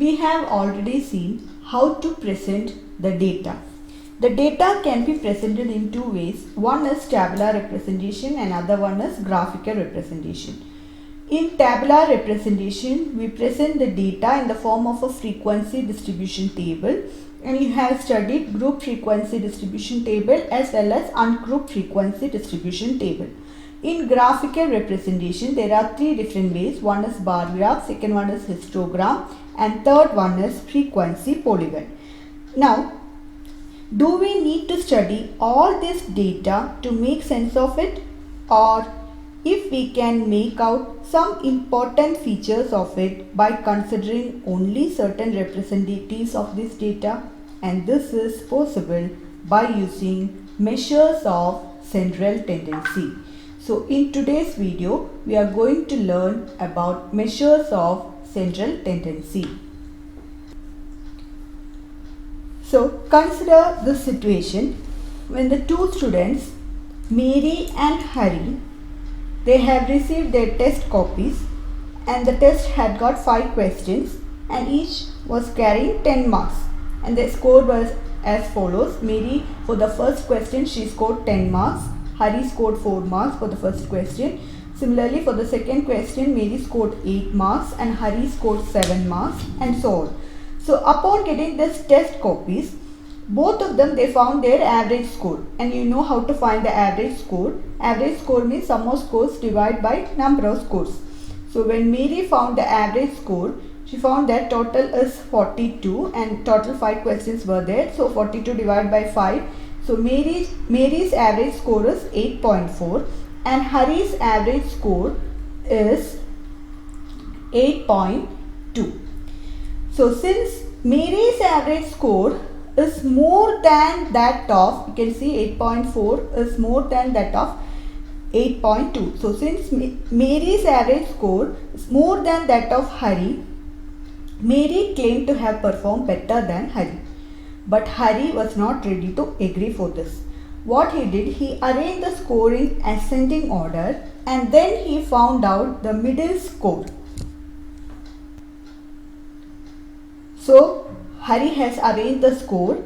we have already seen how to present the data. The data can be presented in two ways. One is tabular representation and other one is graphical representation. In tabular representation, we present the data in the form of a frequency distribution table, and you have studied group frequency distribution table as well as ungrouped frequency distribution table. In graphical representation, there are three different ways. One is bar graph, second one is histogram, and third one is frequency polygon. Now, do we need to study all this data to make sense of it, or if we can make out some important features of it by considering only certain representatives of this data? And this is possible by using measures of central tendency. So in today's video, we are going to learn about measures of central tendency. So consider the situation when the two students, Mary and Hari, they have received their test copies, and the test had got 5 questions and each was carrying 10 marks, and the score was as follows. Mary, for the first question, she scored 10 marks. Hari scored 4 marks for the first question. Similarly, for the second question, Mary scored 8 marks and Hari scored 7 marks, and so on. So upon getting this test copies, both of them, they found their average score, and you know how to find the average score. Average score means sum of scores divided by number of scores. So when Mary found the average score, she found that total is 42 and total 5 questions were there. So 42 divided by 5. So Mary's average score is 8.4 and Hari's average score is 8.2. So since Mary's average score is more than that of, you can see 8.4 is more than that of 8.2. So since Mary's average score is more than that of Hari, Mary claimed to have performed better than Hari. But Hari was not ready to agree for this. What he did, he arranged the score in ascending order and then he found out the middle score. So Hari has arranged the score,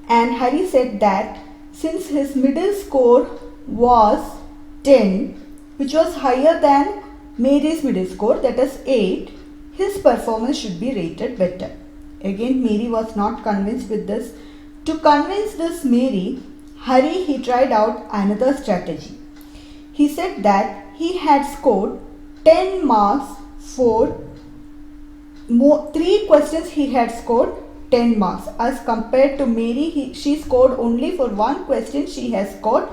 and Hari said that since his middle score was 10, which was higher than Mary's middle score, that is 8, his performance should be rated better. Again, Mary was not convinced with this. To convince this Mary, Hari, he tried out another strategy. He said that he had scored 10 marks for 3 questions. He had scored 10 marks as compared to Mary, she scored only for 1 question, she has scored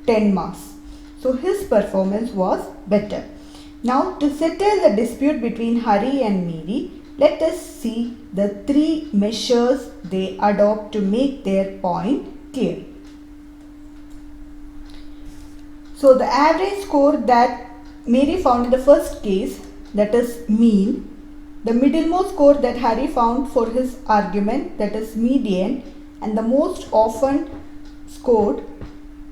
10 marks. So his performance was better. Now to settle the dispute between Hari and Mary, let us see the 3 measures they adopt to make their point clear. So the average score that Mary found in the first case, that is mean. The middlemost score that Hari found for his argument, that is median, and the most often scored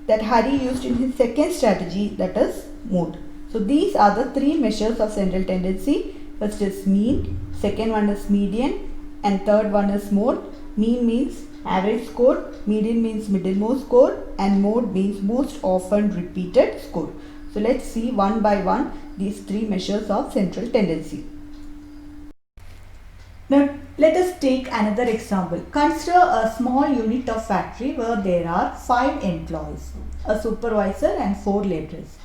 that Hari used in his second strategy, that is mode. So these are the 3 measures of central tendency. First is mean, second one is median, and third one is mode. Mean means average score, median means middlemost score, and mode means most often repeated score. So let's see one by one these 3 measures of central tendency. Now let us take another example. Consider a small unit of factory where there are 5 employees, a supervisor and 4 laborers.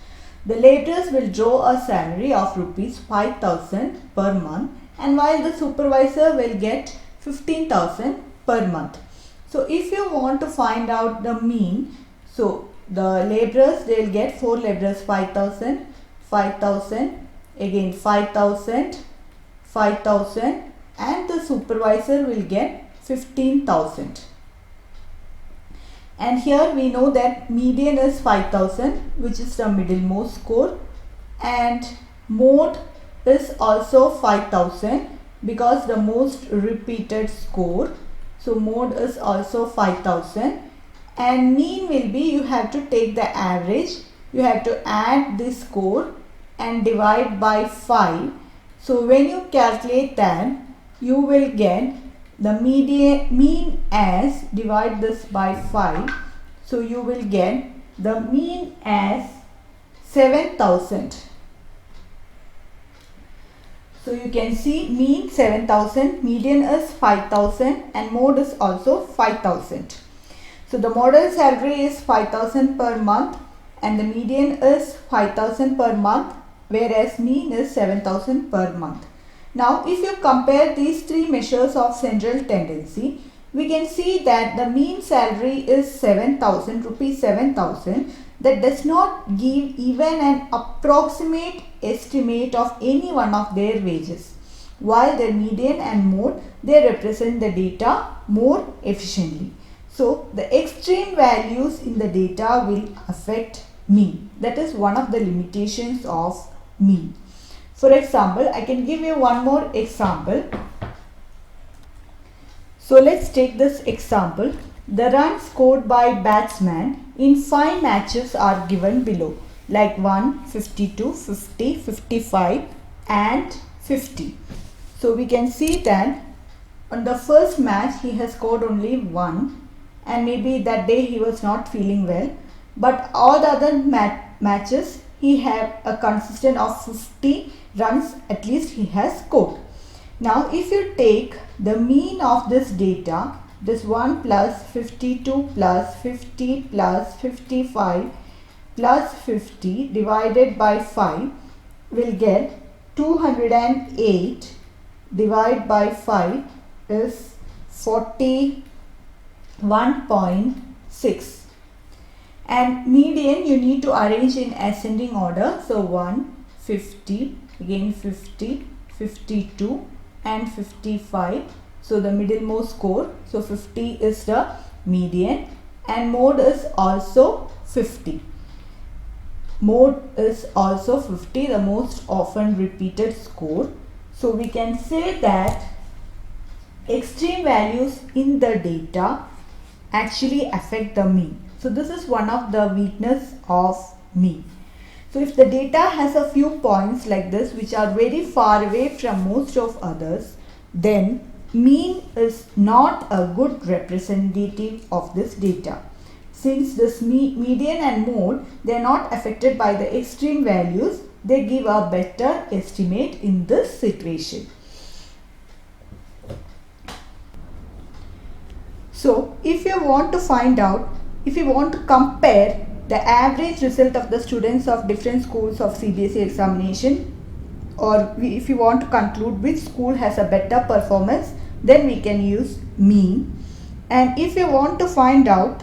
The laborers will draw a salary of rupees 5,000 per month, and while the supervisor will get 15,000 per month. So if you want to find out the mean, so the laborers, they will get 4 laborers 5,000, 5,000, again 5,000, 5,000, and the supervisor will get 15,000. And here we know that median is 5,000, which is the middlemost score, and mode is also 5,000 because the most repeated score. So mode is also 5,000, and mean will be, you have to take the average, you have to add this score and divide by 5. So when you calculate that, you will get the mean as, divide this by 5. So you will get the mean as 7,000. So you can see mean 7,000, median is 5,000 and mode is also 5,000. So the model salary is 5,000 per month and the median is 5,000 per month, whereas mean is 7,000 per month. Now if you compare these three measures of central tendency, we can see that the mean salary is 7,000 rupees, 7,000. That does not give even an approximate estimate of any one of their wages, while the median and mode, they represent the data more efficiently. So the extreme values in the data will affect mean. That is one of the limitations of mean. For example, I can give you one more example. So let's take this example. The runs scored by batsman in 5 matches are given below, like 1, 52, 50, 55 and 50. So we can see that on the first match he has scored only 1 and maybe that day he was not feeling well, but all the other matches he had a consistent of 50 runs at least he has scored. Now if you take the mean of this data, this 1 plus 52 plus 50 plus 55 plus 50 divided by 5 will get 208 divided by 5 is 41.6. And median you need to arrange in ascending order. So 1, 50, again 50, 52 and 55. So the middlemost score, so 50 is the median and mode is also 50. Mode is also 50, the most often repeated score. So we can say that extreme values in the data actually affect the mean. So this is one of the weakness of mean. So if the data has a few points like this which are very far away from most of others, then mean is not a good representative of this data. Since this median and mode, they are not affected by the extreme values, they give a better estimate in this situation. So if you want to find out, if you want to compare the average result of the students of different schools of CBSE examination, or if you want to conclude which school has a better performance, then we can use mean. And if you want to find out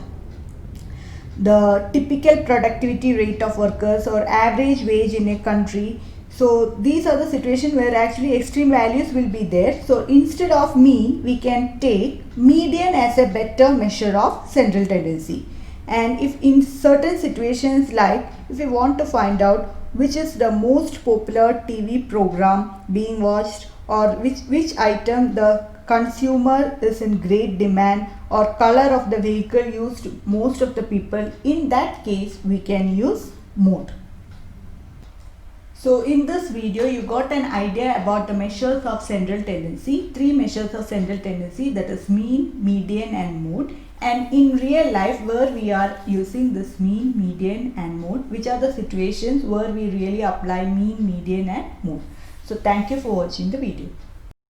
the typical productivity rate of workers or average wage in a country, so these are the situations where actually extreme values will be there. So instead of mean, we can take median as a better measure of central tendency. And if in certain situations, like if you want to find out which is the most popular TV program being watched, or which item the consumer is in great demand, or color of the vehicle used most of the people, in that case we can use mode. So in this video you got an idea about the measures of central tendency, 3 measures of central tendency, that is mean, median and mode. And in real life where we are using this mean, median and mode, which are the situations where we really apply mean, median and mode. So thank you for watching the video.